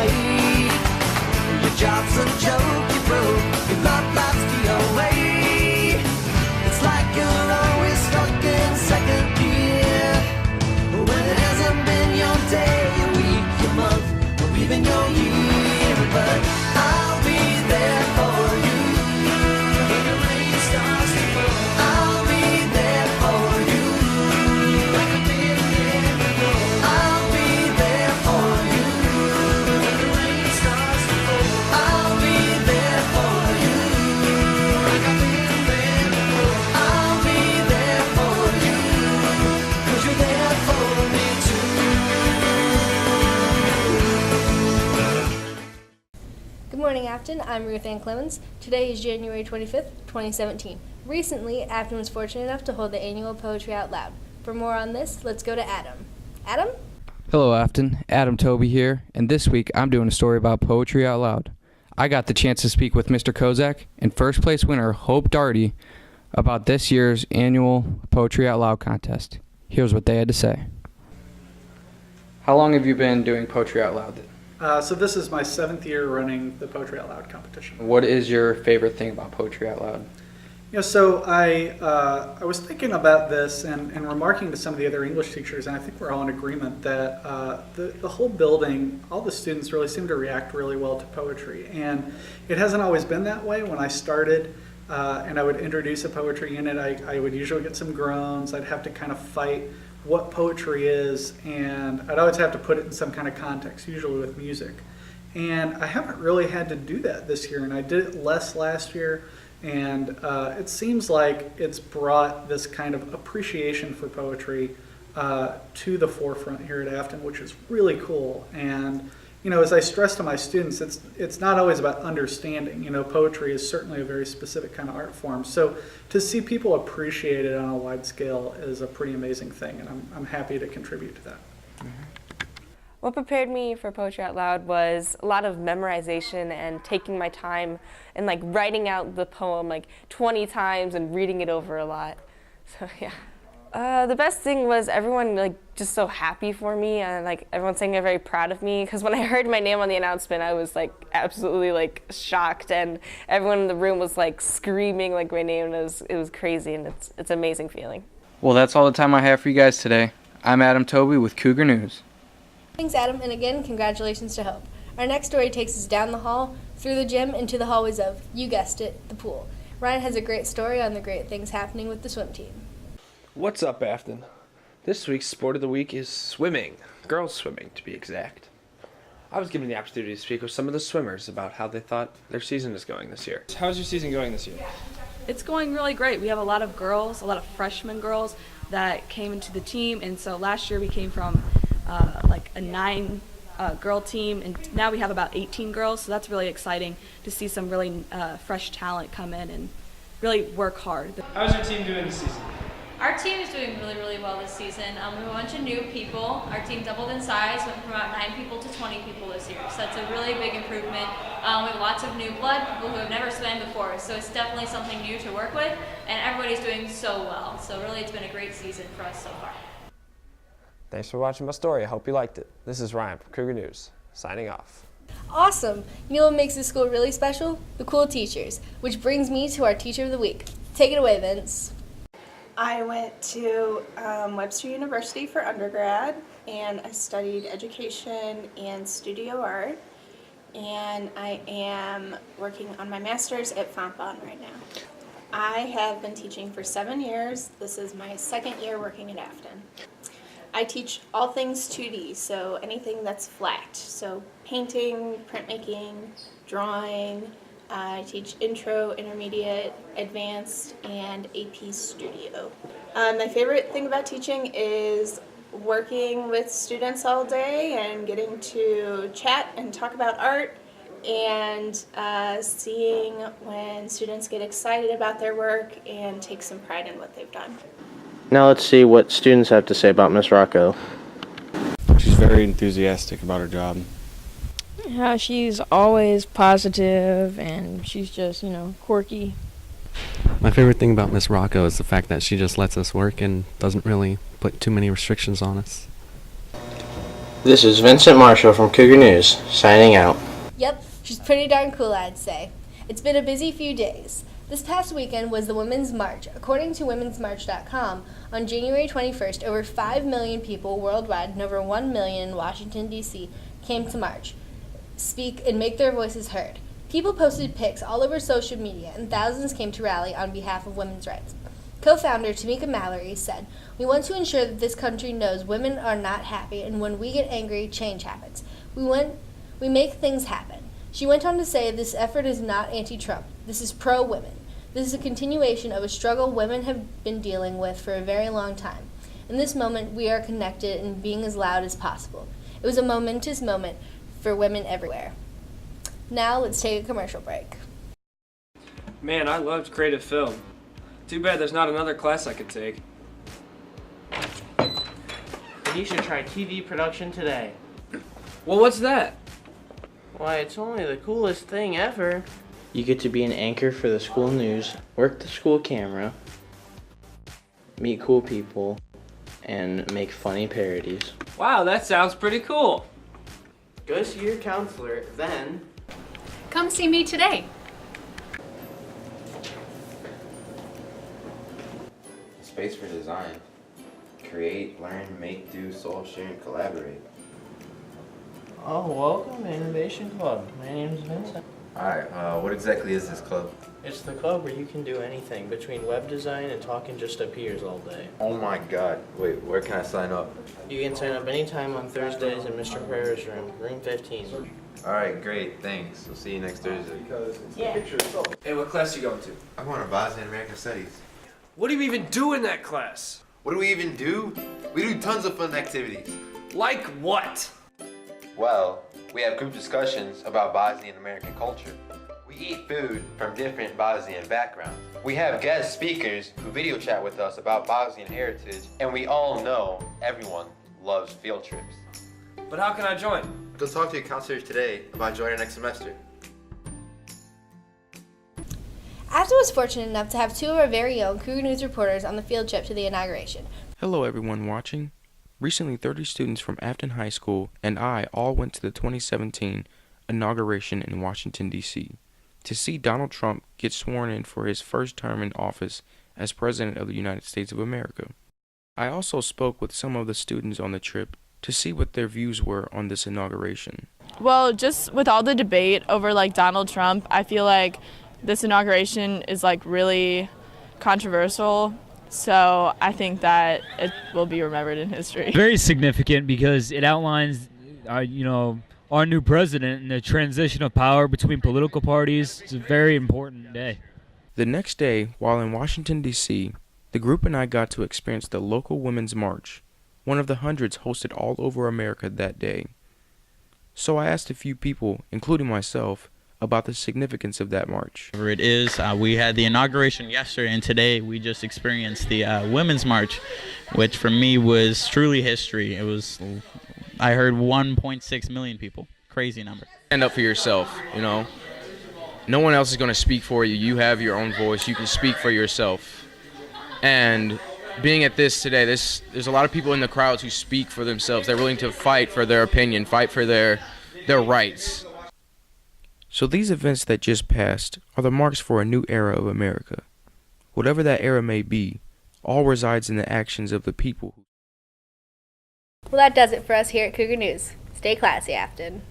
away. Your job's a joke, you broke, your love life's the away. It's like you're always stuck in second gear, when it hasn't been your day, your week, your month, or even your year. But I'll be there for you when the rain starts to fall. I'll be there for you like I've been there before. I'll be there for you when the rain starts to fall. I'll be there for you like I've been there before. I'll be there for you 'cause you're there for me too. Good morning, Affton. I'm Ruth Ann Clemens. Today is January 25th, 2017. Recently, Affton was fortunate enough to hold the annual Poetry Out Loud. For more on this, let's go to Adam. Adam? Hello, Affton. Adam Toby here, and this week I'm doing a story about Poetry Out Loud. I got the chance to speak with Mr. Kozak and first place winner Hope Darty about this year's annual Poetry Out Loud contest. Here's what they had to say. How long have you been doing Poetry Out Loud? So this is my 7th year running the Poetry Out Loud competition. What is your favorite thing about Poetry Out Loud? So I was thinking about this and remarking to some of the other English teachers, and I think we're all in agreement that the whole building, all the students really seem to react really well to poetry. And it hasn't always been that way. When I started and I would introduce a poetry unit, I would usually get some groans. I'd have to kind of fight what poetry is, and I'd always have to put it in some kind of context, usually with music. And I haven't really had to do that this year, and I did it less last year, and it seems like it's brought this kind of appreciation for poetry to the forefront here at Affton, which is really cool. And as I stress to my students, it's not always about understanding. Poetry is certainly a very specific kind of art form. So to see people appreciate it on a wide scale is a pretty amazing thing, and I'm happy to contribute to that. What prepared me for Poetry Out Loud was a lot of memorization and taking my time and writing out the poem 20 times and reading it over a lot. So yeah. The best thing was everyone just so happy for me, and everyone saying they're very proud of me, because when I heard my name on the announcement, I was absolutely shocked, and everyone in the room was screaming my name, and it was crazy, and it's an amazing feeling. Well, that's all the time I have for you guys today. I'm Adam Toby with Cougar News. Thanks, Adam, and again, congratulations to Hope. Our next story takes us down the hall, through the gym, into the hallways of, you guessed it, the pool. Ryan has a great story on the great things happening with the swim team. What's up, Affton? This week's sport of the week is swimming. Girls swimming, to be exact. I was given the opportunity to speak with some of the swimmers about how they thought their season is going this year. How's your season going this year? It's going really great. We have a lot of girls, a lot of freshman girls that came into the team, and so last year we came from a 9 girl team, and now we have about 18 girls, so that's really exciting to see some really fresh talent come in and really work hard. How's your team doing this season? Our team is doing really, really well this season. We have a bunch of new people. Our team doubled in size, went from about 9 people to 20 people this year. So that's a really big improvement. We have lots of new blood, people who have never swam before. So it's definitely something new to work with, and everybody's doing so well. So really, it's been a great season for us so far. Thanks for watching my story. I hope you liked it. This is Ryan from Cougar News, signing off. Awesome! You know what makes this school really special? The cool teachers, which brings me to our Teacher of the Week. Take it away, Vince. I went to Webster University for undergrad, and I studied education and studio art, and I am working on my master's at Fontbonne right now. I have been teaching for 7 years. This is my 2nd year working at Affton. I teach all things 2D, so anything that's flat, so painting, printmaking, drawing. I teach intro, intermediate, advanced, and AP Studio. My favorite thing about teaching is working with students all day and getting to chat and talk about art, and seeing when students get excited about their work and take some pride in what they've done. Now let's see what students have to say about Miss Rocco. She's very enthusiastic about her job. How she's always positive and she's just, quirky. My favorite thing about Miss Rocco is the fact that she just lets us work and doesn't really put too many restrictions on us. This is Vincent Marshall from Cougar News, signing out. Yep, she's pretty darn cool, I'd say. It's been a busy few days. This past weekend was the Women's March. According to womensmarch.com, on January 21st, over 5 million people worldwide and over 1 million in Washington, D.C. came to march, speak, and make their voices heard. People posted pics all over social media, and thousands came to rally on behalf of women's rights. Co-founder Tamika Mallory said, "We want to ensure that this country knows women are not happy, and when we get angry, change happens. We make things happen." She went on to say, "This effort is not anti-Trump. This is pro-women. This is a continuation of a struggle women have been dealing with for a very long time. In this moment, we are connected and being as loud as possible." It was a momentous moment for women everywhere. Now let's take a commercial break. Man, I loved creative film. Too bad there's not another class I could take. You should try TV production today. Well, what's that? Why, it's only the coolest thing ever. You get to be an anchor for the school news, work the school camera, meet cool people, and make funny parodies. Wow, that sounds pretty cool. Go see your counselor, then come see me today. Space for design. Create, learn, make, do, solve, share, and collaborate. Oh, welcome to Innovation Club. My name's Vincent. Alright, what exactly is this club? It's the club where you can do anything between web design and talking just to peers all day. Oh my god. Wait, where can I sign up? You can sign up anytime on Thursdays in Mr. Herrera's room, room 15. Alright, great, thanks. We'll see you next Thursday. Yeah. Hey, what class you going to? I want to Bosnian American Studies. What do you even do in that class? What do we even do? We do tons of fun activities. Like what? Well, we have group discussions about Bosnian American culture. We eat food from different Bosnian backgrounds. We have guest speakers who video chat with us about Bosnian heritage, and we all know everyone loves field trips. But how can I join? Go talk to your counselor today about joining next semester. Affton was fortunate enough to have two of our very own Cougar News reporters on the field trip to the inauguration. Hello everyone watching. Recently 30 students from Affton High School and I all went to the 2017 inauguration in Washington, D.C. to see Donald Trump get sworn in for his first term in office as President of the United States of America. I also spoke with some of the students on the trip to see what their views were on this inauguration. Well, just with all the debate over Donald Trump, I feel like this inauguration is really controversial, so I think that it will be remembered in history. Very significant because it outlines, our new president and the transition of power between political parties. It's a very important day. The next day, while in Washington, D.C., the group and I got to experience the local Women's March, one of the hundreds hosted all over America that day. So I asked a few people, including myself, about the significance of that march. It is. We had the inauguration yesterday, and today we just experienced the Women's March, which for me was truly history. It was, I heard 1.6 million people. Crazy number. Stand up for yourself, No one else is going to speak for you. You have your own voice. You can speak for yourself. And being at this today, there's a lot of people in the crowds who speak for themselves. They're willing to fight for their opinion, fight for their rights. So these events that just passed are the marks for a new era of America. Whatever that era may be, all resides in the actions of the people. Well, that does it for us here at Cougar News. Stay classy, Affton.